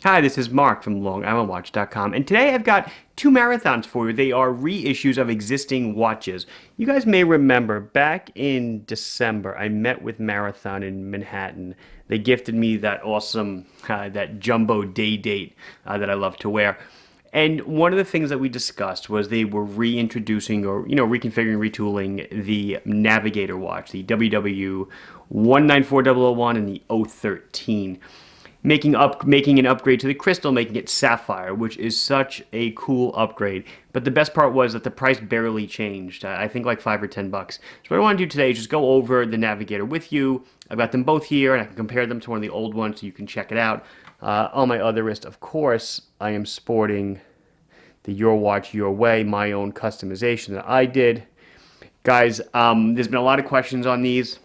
Hi, this is Mark from LongIslandWatch.com, and today I've got two marathons for you. They are reissues of existing watches. You guys may remember back in December, I met with Marathon in Manhattan. They gifted me that awesome, that jumbo day date that I love to wear. And one of the things that we discussed was they were reintroducing or, reconfiguring, retooling the Navigator watch, the WW 194001 and the 013, making an upgrade to the crystal, making it sapphire, which is such a cool upgrade. But the best part was that the price barely changed. I think like $5 or $10. So what I want to do today is just go over the Navigator with you. I've got them both here, and I can compare them to one of the old ones so you can check it out. On my other wrist, of course, I am sporting the Your Watch Your Way, my own customization that I did. Guys, there's been a lot of questions on these.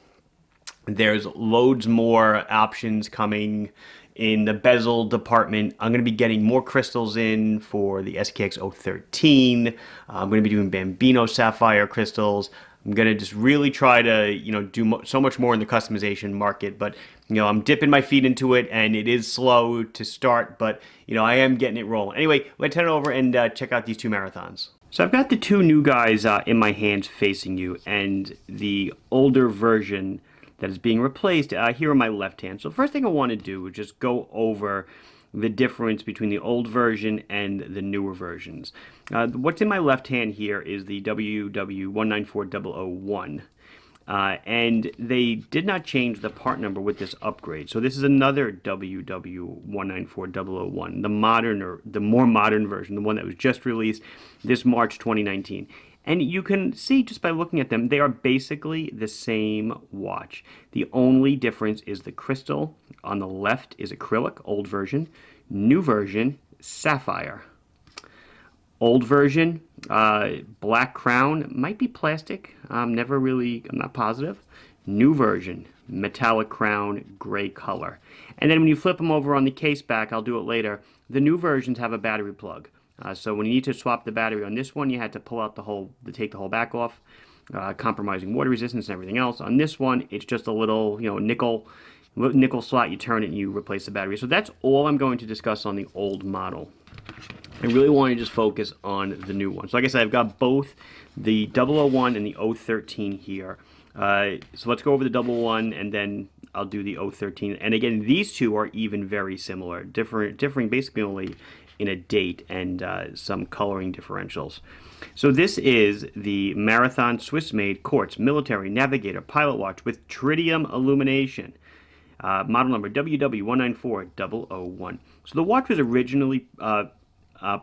There's loads more options coming in the bezel department. I'm going to be getting more crystals in for the SKX 013. I'm going to be doing Bambino sapphire crystals. I'm going to just really try to, do so much more in the customization market. But, I'm dipping my feet into it, and it is slow to start, but, I am getting it rolling. Anyway, let's head over and check out these two marathons. So I've got the two new guys in my hands facing you, and the older version that is being replaced here on my left hand. So first thing I want to do is just go over the difference between the old version and the newer versions. What's in my left hand here is the WW 194001. And they did not change the part number with this upgrade. So this is another WW 194001, the more modern version, the one that was just released this March 2019. And you can see just by looking at them, they are basically the same watch. The only difference is the crystal. On the left is acrylic, old version. New version, sapphire. Old version, black crown, might be plastic. I'm not positive. New version, metallic crown, gray color. And then when you flip them over on the case back, I'll do it later, the new versions have a battery plug. So when you need to swap the battery on this one, you had to pull out take the whole back off, compromising water resistance and everything else. On this one, it's just a little, nickel slot. You turn it and you replace the battery. So that's all I'm going to discuss on the old model. I really want to just focus on the new one. So like I said, I've got both the 001 and the 013 here. So let's go over the 001 and then I'll do the 013. And again, these two are even very similar, differing basically only in a date and some coloring differentials. So this is the Marathon Swiss-made quartz military navigator pilot watch with tritium illumination. Model number WW 194001. So the watch was originally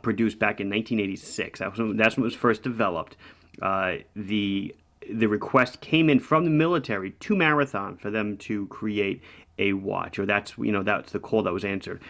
produced back in 1986. That's when it was first developed. The request came in from the military to Marathon for them to create a watch, or that's the call that was answered.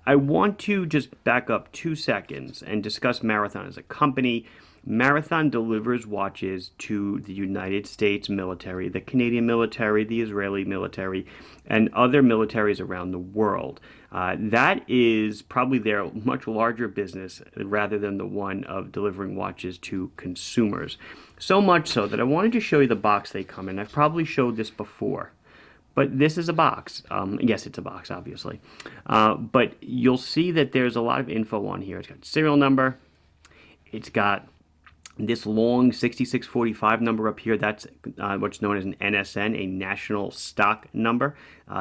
I want to just back up 2 seconds and discuss Marathon as a company. Marathon delivers watches to the United States military, the Canadian military, the Israeli military, and other militaries around the world. That is probably their much larger business rather than the one of delivering watches to consumers. So much so that I wanted to show you the box they come in. I've probably showed this before. But this is a box. Yes, it's a box, obviously. But you'll see that there's a lot of info on here. It's got serial number. It's got this long 6645 number up here. That's what's known as an NSN, a national stock number.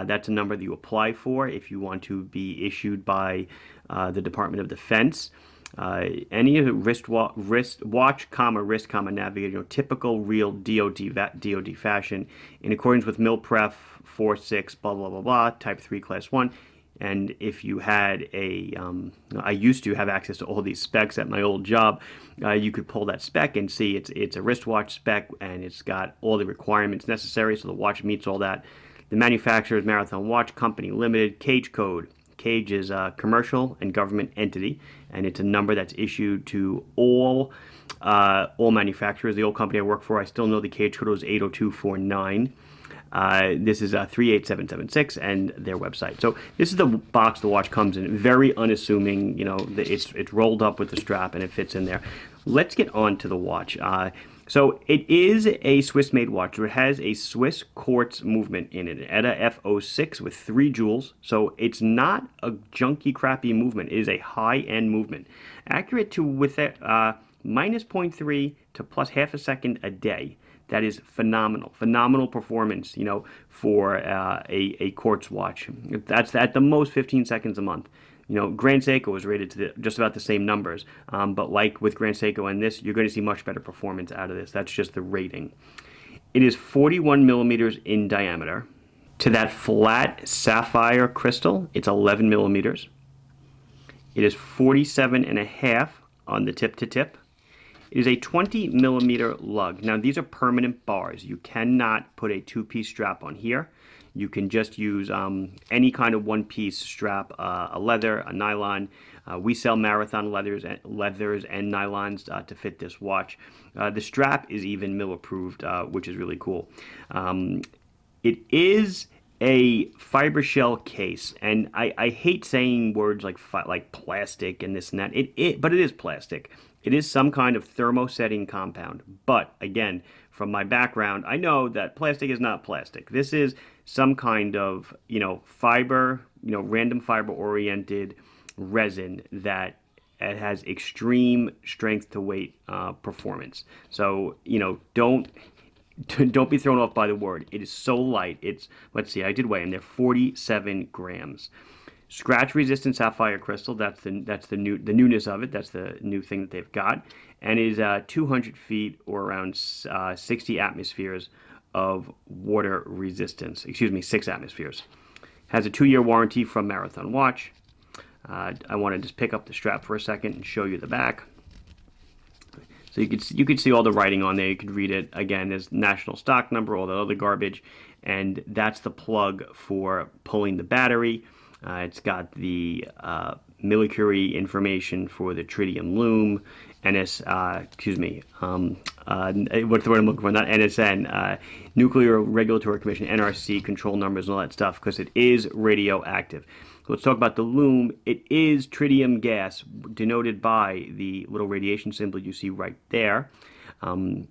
That's a number that you apply for if you want to be issued by the Department of Defense. Any wristwatch, wrist, navigator, typical real DoD fashion, in accordance with MilPref 46, blah, blah, blah, blah, type 3, class 1. And if you had I used to have access to all these specs at my old job, you could pull that spec and see it's a wristwatch spec, and it's got all the requirements necessary, so the watch meets all that. The manufacturer is Marathon Watch Company Limited, cage code. Cage is a commercial and government entity, and it's a number that's issued to all manufacturers. The old company I work for, I still know the cage code was 80249. This is 38776 and their website. So this is the box the watch comes in. Very unassuming. It's rolled up with the strap and it fits in there. Let's get on to the watch. So it is a Swiss-made watch. So it has a Swiss quartz movement in it, ETA F06 with 3 joules. So it's not a junky, crappy movement. It is a high-end movement, accurate to with it, minus zero point 0.3 to plus half a second a day. That is phenomenal, phenomenal performance, for a quartz watch. That's at the most 15 seconds a month. Grand Seiko was rated to just about the same numbers, but like with Grand Seiko and this, you're going to see much better performance out of this. That's just the rating. It is 41 millimeters in diameter. To that flat sapphire crystal, it's 11 millimeters. It is 47 and a half on the tip to tip. It is a 20 millimeter lug. Now these are permanent bars. You cannot put a 2-piece strap on here. You can just use any kind of 1-piece strap, a leather, a nylon. We sell Marathon leathers and nylons to fit this watch. The strap is even mill approved, which is really cool. It is a fiber shell case, and I hate saying words like plastic and this and that. But it is plastic. It is some kind of thermosetting compound. But again, from my background, I know that plastic is not plastic. This is some kind of, fiber, random fiber oriented resin that it has extreme strength to weight performance. So, don't be thrown off by the word. It is so light. Let's see, I did weigh them. They're 47 grams. Scratch resistant sapphire crystal. That's the newness of it. That's the new thing that they've got, and it is 200 feet or around 60 atmospheres of water resistance. Excuse me, 6 atmospheres. Has a 2-year warranty from Marathon Watch. I want to just pick up the strap for a second and show you the back. So you could see all the writing on there. You could read it. Again, there's national stock number, all the other garbage, and that's the plug for pulling the battery. It's got the millicurie information for the tritium Lume, what's the word I'm looking for? Not NSN, Nuclear Regulatory Commission, NRC, control numbers and all that stuff, because it is radioactive. So let's talk about the Lume. It is tritium gas, denoted by the little radiation symbol you see right there. I've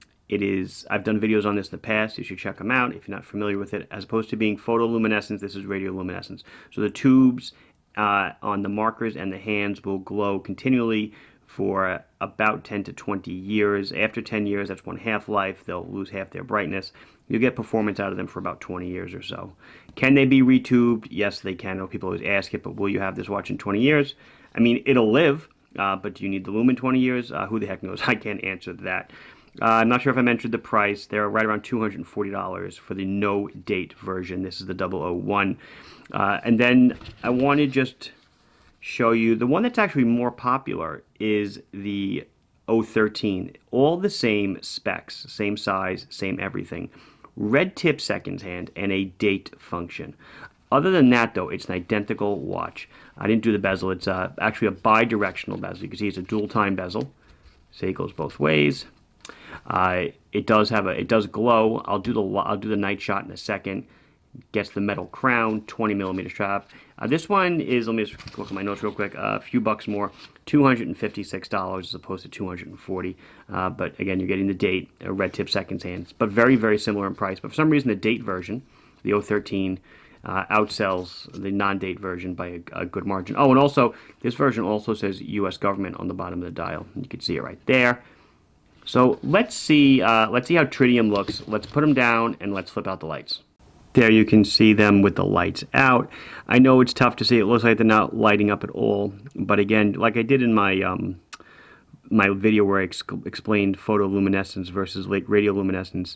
done videos on this in the past. You should check them out if you're not familiar with it. As opposed to being photoluminescence, this is radioluminescence. So the tubes on the markers and the hands will glow continually for about 10 to 20 years. After 10 years, that's 1 half-life. They'll lose half their brightness. You'll get performance out of them for about 20 years or so. Can they be retubed? Yes, they can. I know people always ask it, but will you have this watch in 20 years? I mean, it'll live, but do you need the Lume in 20 years? Who the heck knows? I can't answer that. I'm not sure if I mentioned the price. They're right around $240 for the no-date version. This is the 001. And then I want to just show you the one that's actually more popular is the 013. All the same specs, same size, same everything. Red tip seconds hand and a date function. Other than that, though, it's an identical watch. I didn't do the bezel. It's actually a bi-directional bezel. You can see it's a dual-time bezel. So it goes both ways. It does glow. I'll do the night shot in a second. Gets the metal crown, 20 millimeter strap. This one is, let me just look at my notes real quick, a few bucks more, $256 as opposed to $240. But again, you're getting the date, red tip seconds hands, but very, very similar in price. But for some reason, the date version, the 013, outsells the non-date version by a good margin. Oh, and also, this version also says U.S. government on the bottom of the dial. You can see it right there. So let's see how tritium looks. Let's put them down and let's flip out the lights. There you can see them with the lights out. I know it's tough to see. It looks like they're not lighting up at all. But again, like I did in my my video where I explained photoluminescence versus radioluminescence,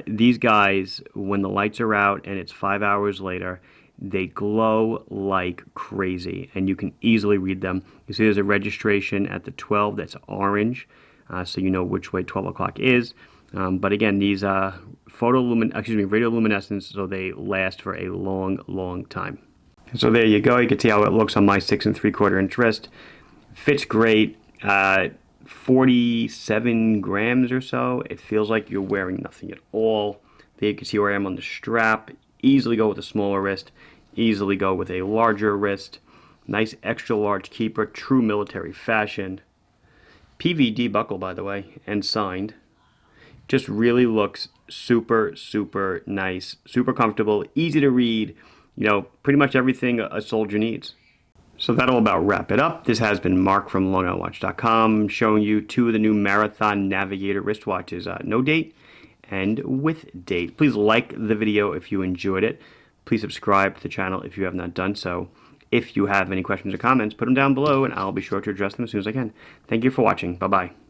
these guys, when the lights are out and it's 5 hours later, they glow like crazy. And you can easily read them. You see there's a registration at the 12 that's orange. So you know which way 12 o'clock is. But again, these radioluminescence, so they last for a long, long time. So there you go. You can see how it looks on my 6 3/4 inch wrist. Fits great. 47 grams or so. It feels like you're wearing nothing at all. There you can see where I am on the strap. Easily go with a smaller wrist. Easily go with a larger wrist. Nice extra large keeper. True military fashion. PVD buckle, by the way, and signed. Just really looks super, super nice, super comfortable, easy to read, pretty much everything a soldier needs. So that'll about wrap it up. This has been Mark from longislandwatch.com showing you two of the new Marathon Navigator wristwatches, no date and with date. Please like the video if you enjoyed it. Please subscribe to the channel if you have not done so. If you have any questions or comments, put them down below and I'll be sure to address them as soon as I can. Thank you for watching. Bye-bye.